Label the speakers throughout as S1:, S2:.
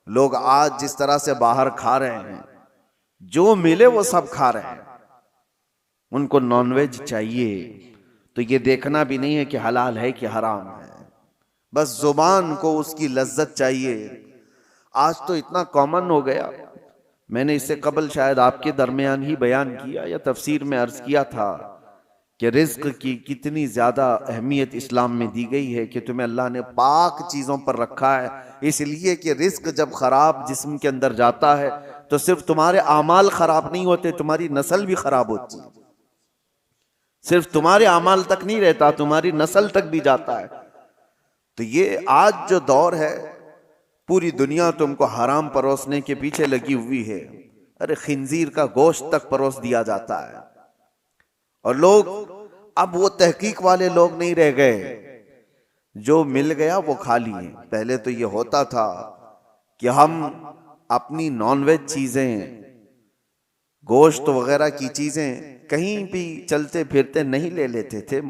S1: लोग आज जिस तरह से बाहर खा रहे हैं, जो मिले वो सब खा रहे हैं, उनको नॉनवेज चाहिए, तो ये देखना भी नहीं है कि हलाल है कि हराम है, बस जुबान को उसकी लज्जत चाहिए। आज तो इतना कॉमन हो गया, मैंने इससे कबल शायद आपके दरमियान ही बयान किया या तफसीर में अर्ज किया था कि रिज्क की कितनी ज्यादा अहमियत इस्लाम में दी गई है, कि तुम्हें अल्लाह ने पाक चीजों पर रखा है, इसलिए कि रिज्क जब खराब जिस्म के अंदर जाता है तो सिर्फ तुम्हारे आमाल खराब नहीं होते, तुम्हारी नस्ल भी खराब होती है। सिर्फ तुम्हारे आमाल तक नहीं रहता, तुम्हारी नस्ल तक भी जाता है। तो ये आज जो दौर है, पूरी दुनिया तुमको हराम परोसने के पीछे लगी हुई है। अरे खिंजीर का गोश्त तक परोस दिया जाता है, और लोग अब वो तहकीक वाले लोग नहीं रह गए, जो मिल गया वो खा लिए। पहले तो ये होता था कि हम अपनी नॉनवेज चीजें, गोश्त वगैरह की चीजें कहीं भी चलते फिरते नहीं ले लेते थे,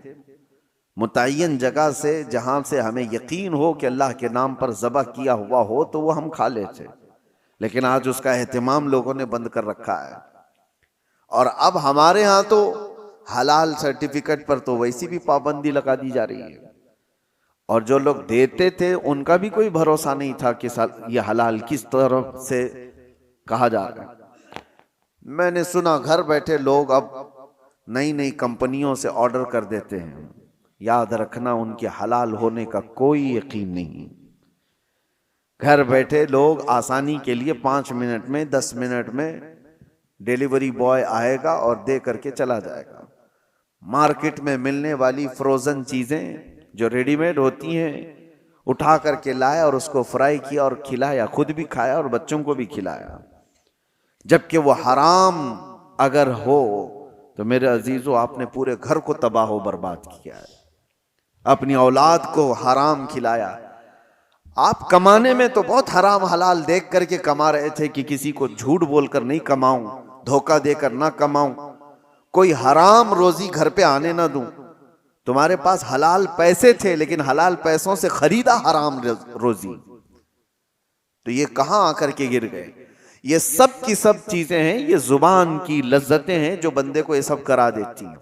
S1: मुतय्यन जगह से जहां से हमें यकीन हो कि अल्लाह के नाम पर ज़बह किया हुआ हो तो वो हम खा लेते। लेकिन आज उसका एहतमाम लोगों ने बंद कर रखा है, और अब हमारे यहाँ तो हलाल सर्टिफिकेट पर तो वैसी भी पाबंदी लगा दी जा रही है, और जो लोग देते थे उनका भी कोई भरोसा नहीं था कि ये हलाल किस तरफ से कहा जा रहा है। मैंने सुना घर बैठे लोग अब नई नई कंपनियों से ऑर्डर कर देते हैं। याद रखना, उनके हलाल होने का कोई यकीन नहीं। घर बैठे लोग आसानी के लिए 5 मिनट में 10 मिनट में डिलीवरी बॉय आएगा और दे करके चला जाएगा। मार्केट में मिलने वाली फ्रोजन चीजें जो रेडीमेड होती हैं उठा करके लाया और उसको फ्राई किया और खिलाया, खुद भी खाया और बच्चों को भी खिलाया, जबकि वो हराम अगर हो तो मेरे अजीजों आपने पूरे घर को तबाह बर्बाद किया है, अपनी औलाद को हराम खिलाया। आप कमाने में तो बहुत हराम हलाल देख करके कमा रहे थे कि किसी को झूठ बोलकर नहीं कमाऊं, धोखा देकर ना कमाऊं, कोई हराम रोजी घर पे आने ना दूं। तुम्हारे पास हलाल पैसे थे लेकिन हलाल पैसों से खरीदा हराम रोजी, तो ये कहां आकर के गिर गए। ये सब की सब चीजें हैं, ये जुबान की लज्जतें हैं जो बंदे को ये सब करा देती हैं।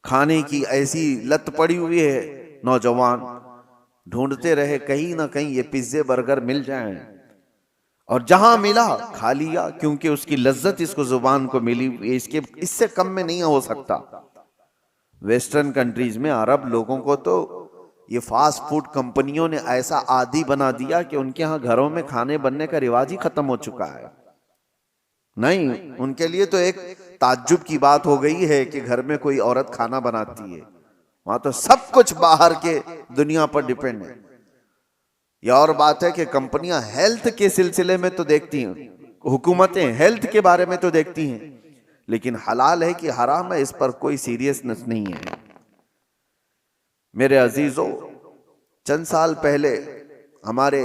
S1: खाने की ऐसी लत पड़ी हुई है, नौजवान ढूंढते रहे कहीं ना कहीं ये पिज्जे बर्गर मिल जाएं, और जहां मिला खा लिया, क्योंकि उसकी लज्जत इसको जुबान को मिली, इसके इससे कम में नहीं हो सकता। वेस्टर्न कंट्रीज में अरब लोगों को तो ये फास्ट फूड कंपनियों ने ऐसा आदी बना दिया कि उनके यहाँ घरों में खाने बनने का रिवाज ही खत्म हो चुका है। नहीं, उनके लिए तो एक ताज्जुब की बात हो गई है कि घर में कोई औरत खाना बनाती है। वहां तो सब कुछ बाहर के दुनिया पर डिपेंड है। यह और बात है कि कंपनियां हेल्थ के सिलसिले में तो देखती हैं, हुकूमतें हेल्थ के बारे में तो देखती हैं, लेकिन हलाल है कि हराम है इस पर कोई सीरियसनेस नहीं है। मेरे अजीजों, चंद साल पहले हमारे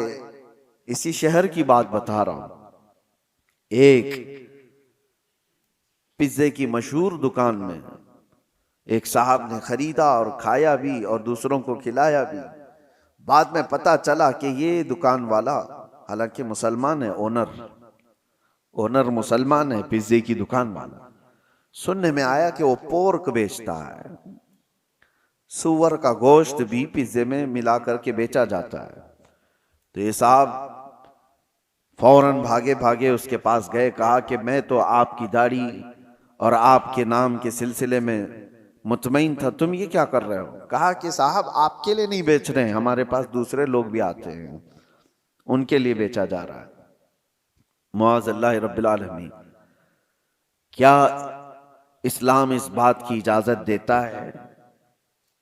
S1: इसी शहर की बात बता रहा हूं, एक पिज्जे की मशहूर दुकान में एक साहब ने खरीदा और खाया भी और दूसरों को खिलाया भी। बाद में पता चला कि ये दुकान वाला हालांकि मुसलमान है, ओनर मुसलमान है, पिज्जे की दुकान वाला। सुनने में आया कि वो पोर्क बेचता है, सुअर का गोश्त भी पिज्जे में मिला करके बेचा जाता है। तो ये साहब फौरन भागे भागे उसके पास गए, कहा कि मैं तो आपकी दाढ़ी और आपके नाम के सिलसिले में मुतमईन था, तुम ये क्या कर रहे हो। कहा कि साहब आपके लिए नहीं बेच रहे हैं, हमारे पास दूसरे लोग भी आते हैं, उनके लिए बेचा जा रहा है। मुआज़ल्लाह रब्बिल आलमीन, क्या इस्लाम इस बात की इजाजत देता है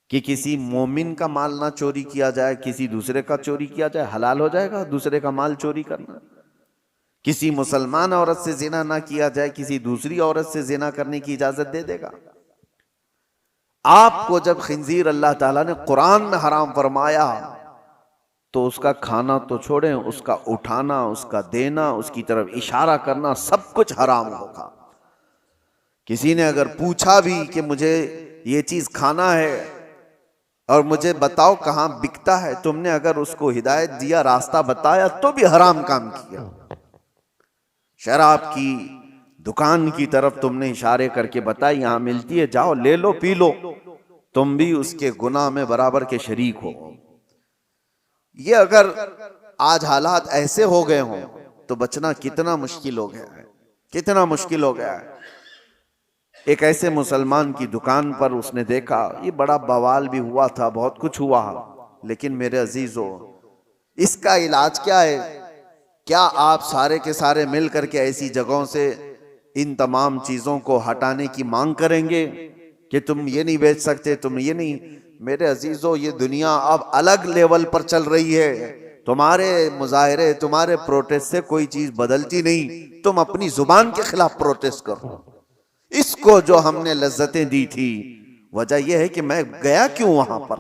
S1: कि किसी मोमिन का माल ना चोरी किया जाए, किसी दूसरे का चोरी किया जाए? हलाल हो जाएगा दूसरे का माल चोरी करना। किसी मुसलमान औरत से जिना ना किया जाए, किसी दूसरी औरत से जिना करने की इजाजत दे देगा? आपको जब खिंजीर अल्लाह ताला ने कुरान में हराम फरमाया तो उसका खाना तो छोड़ें, उसका उठाना, उसका देना, उसकी तरफ इशारा करना, सब कुछ हराम होगा। किसी ने अगर पूछा भी कि मुझे ये चीज खाना है और मुझे बताओ कहां बिकता है। तुमने अगर उसको हिदायत दिया, रास्ता बताया, तो भी हराम काम किया। शराब की दुकान की तरफ तुमने इशारे करके बताया यहां मिलती है, जाओ ले लो पी लो, तुम भी उसके गुनाह में बराबर के शरीक हो। ये अगर आज हालात ऐसे हो गए हों तो बचना कितना मुश्किल हो गया है, कितना मुश्किल हो गया है। एक ऐसे मुसलमान की दुकान पर उसने देखा, ये बड़ा बवाल भी हुआ था, बहुत कुछ हुआ, लेकिन मेरे अजीजों इसका इलाज क्या है? क्या आप सारे के सारे मिल करके ऐसी जगहों से इन तमाम चीजों को हटाने की मांग करेंगे कि तुम ये नहीं बेच सकते, तुम ये नहीं? मेरे अजीजों, ये दुनिया अब अलग लेवल पर चल रही है। तुम्हारे मुजाहरे, तुम्हारे प्रोटेस्ट से कोई चीज बदलती नहीं। तुम अपनी जुबान के खिलाफ प्रोटेस्ट करो। इसको जो हमने लज्जतें दी थी, वजह यह है कि मैं गया क्यों वहां पर,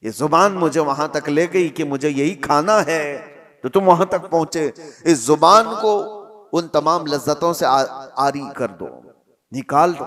S1: ये जुबान मुझे वहां तक ले गई कि मुझे यही खाना है, तो तुम वहां तक पहुंचे। इस जुबान को उन तमाम लज्जतों से आरी कर दो, निकाल दो।